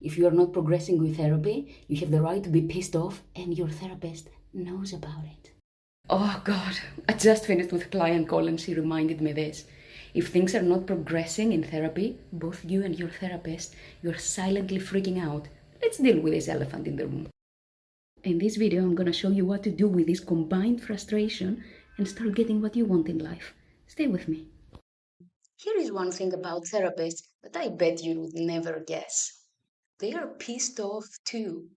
If you are not progressing with therapy, you have the right to be pissed off, and your therapist knows about it. Oh God, I just finished with a client call and she reminded me this. If things are not progressing in therapy, both you and your therapist, you're silently freaking out. Let's deal with this elephant in the room. In this video, I'm gonna show you what to do with this combined frustration and start getting what you want in life. Stay with me. Here is one thing about therapists that I bet you would never guess. They are pissed off too.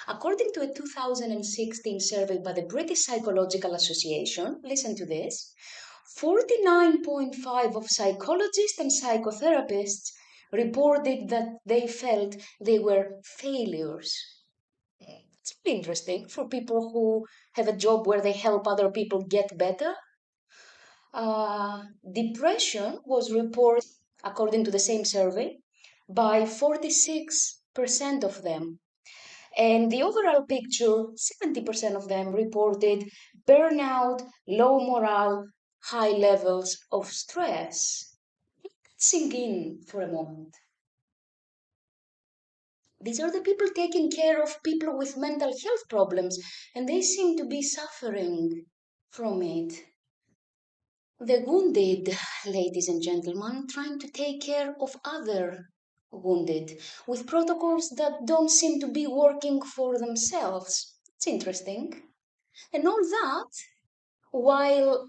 According to a 2016 survey by the British Psychological Association, listen to this, 49.5% of psychologists and psychotherapists reported that they felt they were failures. It's really interesting for people who have a job where they help other people get better. Depression was reported, according to the same survey, by 46% of them. And the overall picture, 70% of them reported burnout, low morale, high levels of stress. Let's sink in for a moment. These are the people taking care of people with mental health problems, and they seem to be suffering from it. The wounded, ladies and gentlemen, trying to take care of other wounded with protocols that don't seem to be working for themselves. It's interesting. And all that while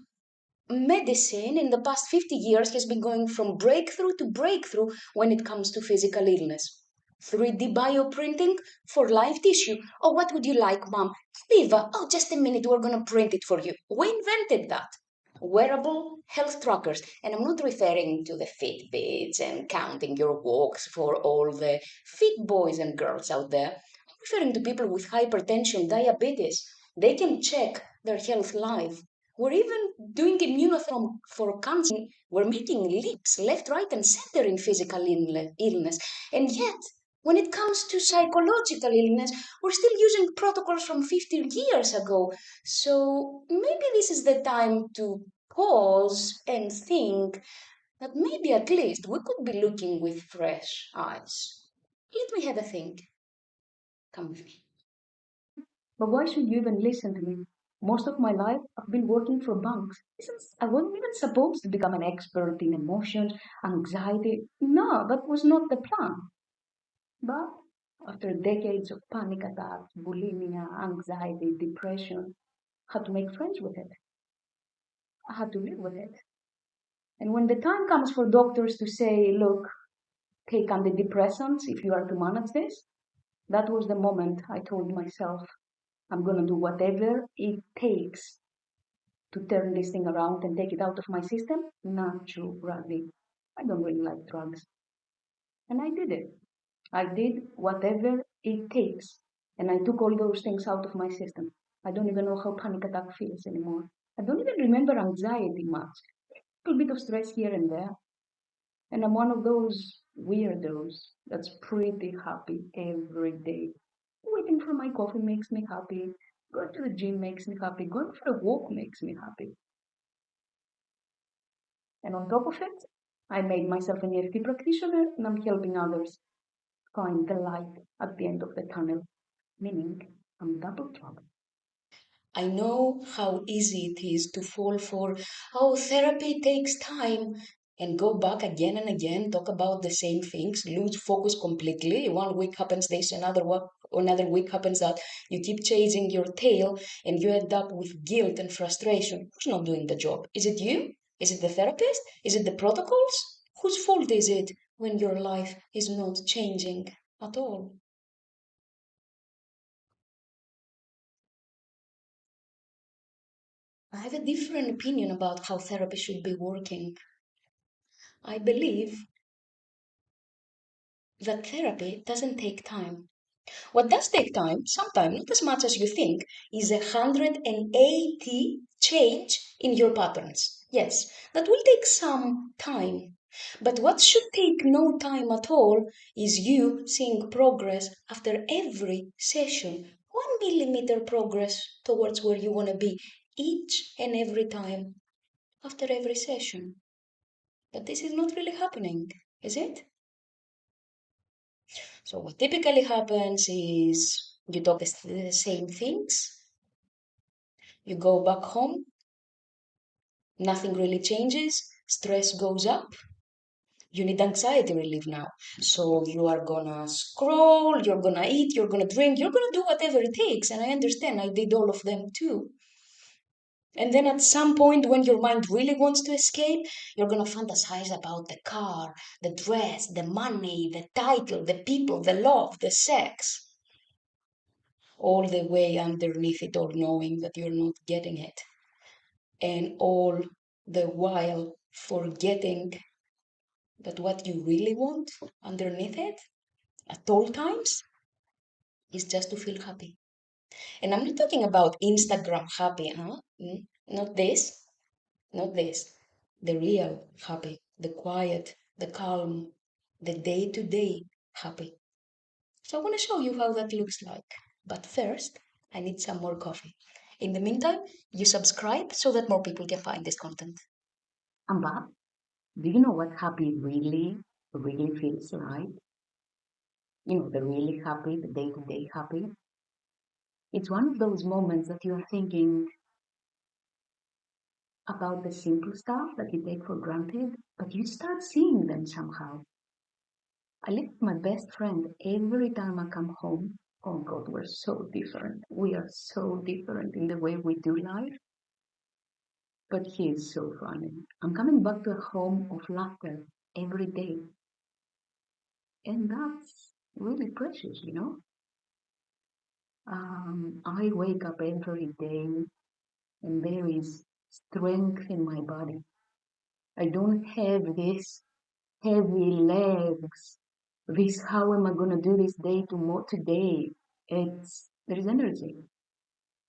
medicine in the past 50 years has been going from breakthrough to breakthrough when it comes to physical illness. 3D bioprinting for live tissue. Oh, what would you like, mom? Viva, oh, just a minute, we're going to print it for you. We invented that. Wearable health trackers. And I'm not referring to the Fitbits and counting your walks for all the fit boys and girls out there. I'm referring to people with hypertension, diabetes. They can check their health live. We're even doing immunotherapy for cancer. We're making leaps left, right, and center in physical illness. And yet, when it comes to psychological illness, we're still using protocols from 50 years ago. So maybe this is the time to pause and think that maybe at least we could be looking with fresh eyes. Let me have a think. Come with me. But why should you even listen to me? Most of my life, I've been working for banks. I wasn't even supposed to become an expert in emotions, anxiety. No, that was not the plan. But after decades of panic attacks, bulimia, anxiety, depression, I had to make friends with it. I had to live with it. And when the time comes for doctors to say, look, take antidepressants if you are to manage this, that was the moment I told myself, I'm going to do whatever it takes to turn this thing around and take it out of my system naturally. I don't really like drugs. And I did it. I did whatever it takes. And I took all those things out of my system. I don't even know how panic attack feels anymore. I don't even remember anxiety much. A little bit of stress here and there. And I'm one of those weirdos that's pretty happy every day. Waiting for my coffee makes me happy. Going to the gym makes me happy. Going for a walk makes me happy. And on top of it, I made myself an EFT practitioner and I'm helping others find the light at the end of the tunnel, meaning I'm double trouble. I know how easy it is to fall for, oh, therapy takes time, and go back again and again, talk about the same things, lose focus completely. One week happens this, another week happens that. You keep chasing your tail, and you end up with guilt and frustration. Who's not doing the job? Is it you? Is it the therapist? Is it the protocols? Whose fault is it when your life is not changing at all? I have a different opinion about how therapy should be working. I believe that therapy doesn't take time. What does take time, sometimes not as much as you think, is 180 change in your patterns. Yes, that will take some time. But what should take no time at all is you seeing progress after every session. 1 millimeter progress towards where you want to be each and every time after every session. But this is not really happening, is it? So what typically happens is you talk the same things, you go back home, nothing really changes, stress goes up, you need anxiety relief now. So you are gonna scroll, you're gonna eat, you're gonna drink, you're gonna do whatever it takes. And I understand, I did all of them too. And then at some point, when your mind really wants to escape, you're gonna fantasize about the car, the dress, the money, the title, the people, the love, the sex. All the way underneath it all, knowing that you're not getting it. And all the while forgetting that what you really want underneath it at all times is just to feel happy. And I'm not talking about Instagram happy, huh? Not this, not this. The real happy, the quiet, the calm, the day to day happy. So I want to show you how that looks like. But first, I need some more coffee. In the meantime, you subscribe so that more people can find this content. I'm back. Do you know what happy really feels like? You know, the really happy, the day to day happy. It's one of those moments that you're thinking about the simple stuff that you take for granted, but you start seeing them somehow. I live with my best friend every time I come home. Oh God, we're so different. We are so different in the way we do life, but he is so funny. I'm coming back to a home of laughter every day, and that's really precious, you know? I wake up every day and there is strength in my body. I don't have this heavy legs. This, how am I gonna do this day tomorrow today? It's there is energy.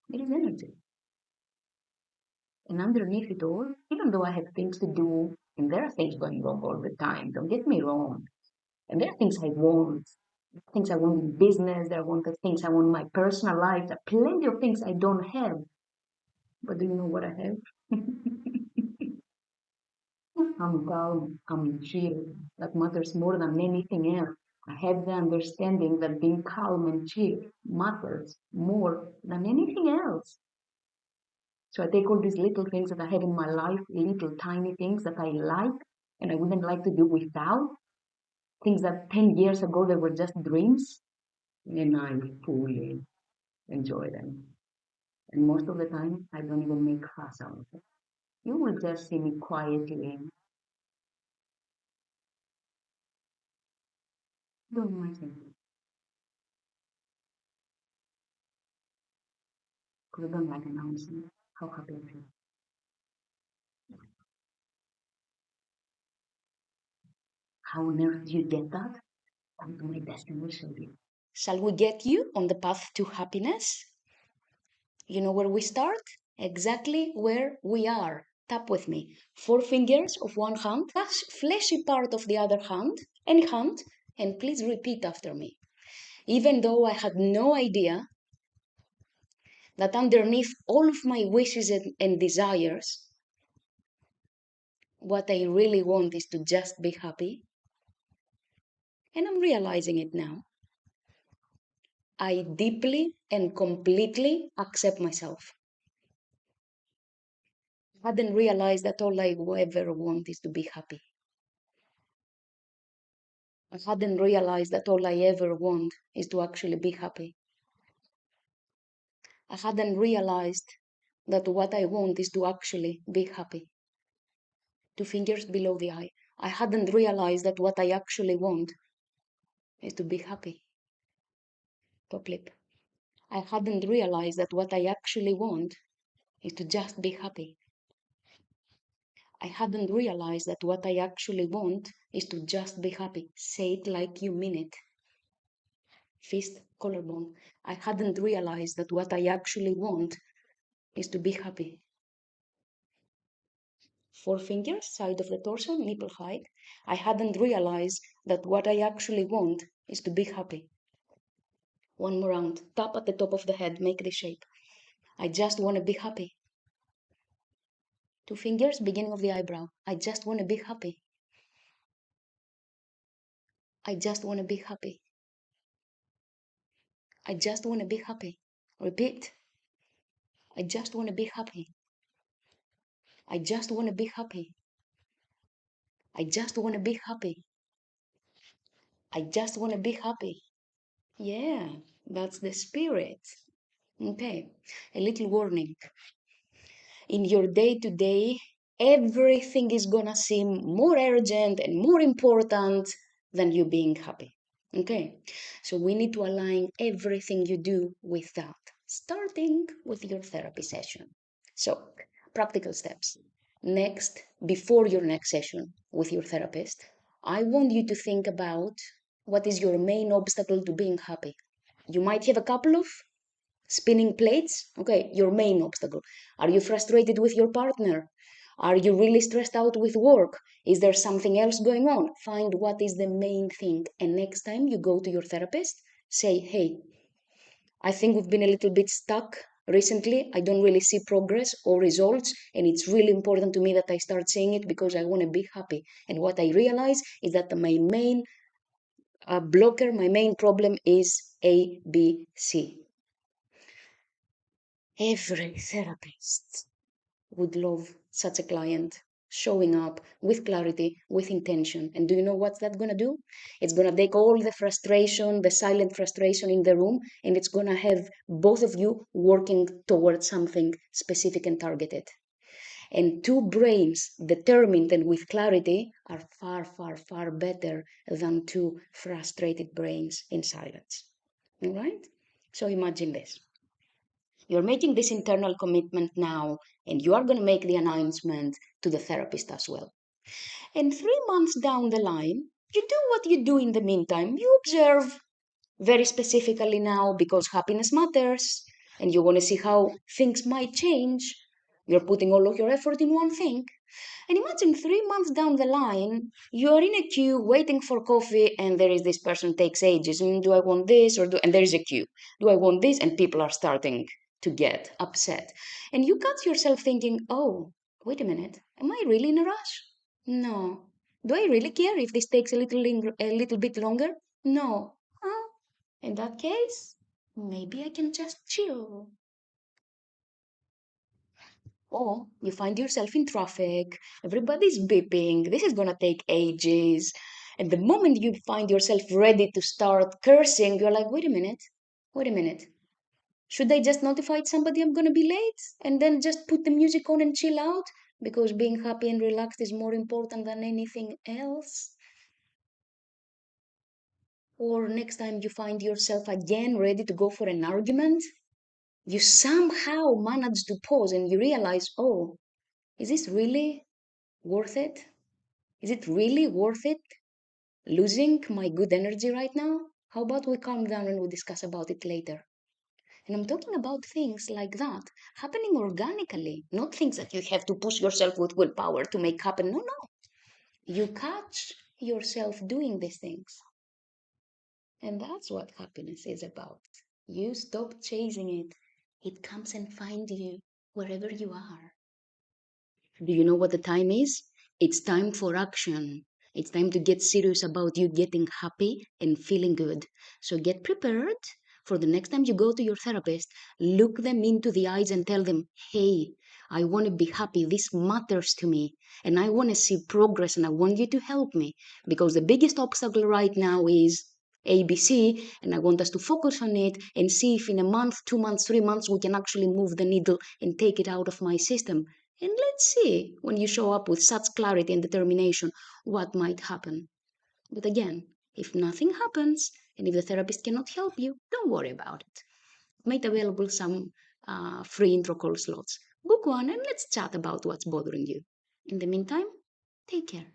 There is energy. And underneath it all, even though I have things to do, and there are things going wrong all the time, don't get me wrong. And there are things I want. Things I want in business, there are the things I want in my personal life. There are plenty of things I don't have. But do you know what I have? I'm calm, I'm chill. That matters more than anything else. I have the understanding that being calm and chill matters more than anything else. So I take all these little things that I have in my life, little tiny things that I like and I wouldn't like to do without, things that 10 years ago they were just dreams, and I fully enjoy them. And most of the time, I don't even make fuss out of it. You will just see me quietly doing my thing because I don't like announcing how happy I feel. How on earth do you get that? Come to my destiny will show you. Shall we get you on the path to happiness? You know where we start? Exactly where we are. Tap with me. Four fingers of one hand, fleshy part of the other hand, any hand, and please repeat after me. Even though I had no idea that underneath all of my wishes and desires, what I really want is to just be happy, and I'm realizing it now. I deeply and completely accept myself. I hadn't realized that all I ever want is to be happy. I hadn't realized that all I ever want is to actually be happy. I hadn't realized that what I want is to actually be happy. Two fingers below the eye. I hadn't realized that what I actually want is to be happy. Top lip. I hadn't realized that what I actually want is to just be happy. I hadn't realized that what I actually want is to just be happy. Say it like you mean it. Fist, collarbone. I hadn't realized that what I actually want is to be happy. Four fingers, side of the torso, nipple height. I hadn't realized that what I actually want is to be happy. One more round. Tap at the top of the head, make the shape. I just want to be happy. Two fingers, beginning of the eyebrow. I just want to be happy. I just want to be happy. I just want to be happy. Repeat. I just want to be happy. I just want to be happy. I just want to be happy. I just want to be happy. Yeah, that's the spirit. Okay, a little warning. In your day to day, everything is gonna seem more urgent and more important than you being happy. Okay, so we need to align everything you do with that, starting with your therapy session. So, practical steps. Next, before your next session with your therapist, I want you to think about what is your main obstacle to being happy. You might have a couple of spinning plates. Okay, your main obstacle. Are you frustrated with your partner? Are you really stressed out with work? Is there something else going on? Find what is the main thing. And next time you go to your therapist, say, hey, I think we've been a little bit stuck recently. I don't really see progress or results. And it's really important to me that I start saying it because I want to be happy. And what I realize is that my main blocker, my main problem is A, B, C. Every therapist would love such a client showing up with clarity, with intention. And do you know what's that gonna do? It's gonna take all the frustration, the silent frustration in the room, and it's gonna have both of you working towards something specific and targeted. And two brains determined and with clarity are far, far, far better than two frustrated brains in silence. All right? So imagine this. You're making this internal commitment now, and you are going to make the announcement to the therapist as well. And 3 months down the line, you do what you do in the meantime. You observe very specifically now because happiness matters, and you want to see how things might change. You're putting all of your effort in one thing. And imagine 3 months down the line, you're in a queue waiting for coffee, and there is this person takes ages. And do I want this and there is a queue. Do I want this? And people are starting to get upset. And you catch yourself thinking, oh, wait a minute, am I really in a rush? No. Do I really care if this takes a little bit longer? No. Huh? In that case, maybe I can just chill. Or you find yourself in traffic, everybody's beeping, this is gonna take ages. And the moment you find yourself ready to start cursing, you're like, wait a minute. Should I just notify somebody I'm gonna be late and then just put the music on and chill out? Because being happy and relaxed is more important than anything else. Or next time you find yourself again ready to go for an argument, you somehow manage to pause and you realize, oh, is this really worth it? Is it really worth it losing my good energy right now? How about we calm down and we discuss about it later? And I'm talking about things like that happening organically, not things that you have to push yourself with willpower to make happen. No, no. You catch yourself doing these things. And that's what happiness is about. You stop chasing it, it comes and finds you wherever you are. Do you know what the time is? It's time for action. It's time to get serious about you getting happy and feeling good. So get prepared for the next time you go to your therapist. Look them into the eyes and tell them, hey, I want to be happy. This matters to me. And I want to see progress and I want you to help me. Because the biggest obstacle right now is ABC, and I want us to focus on it and see if in a month, 2 months, 3 months, we can actually move the needle and take it out of my system. And let's see, when you show up with such clarity and determination, what might happen. But again, if nothing happens, and if the therapist cannot help you, don't worry about it. Made available some free intro call slots. Book one and let's chat about what's bothering you. In the meantime, take care.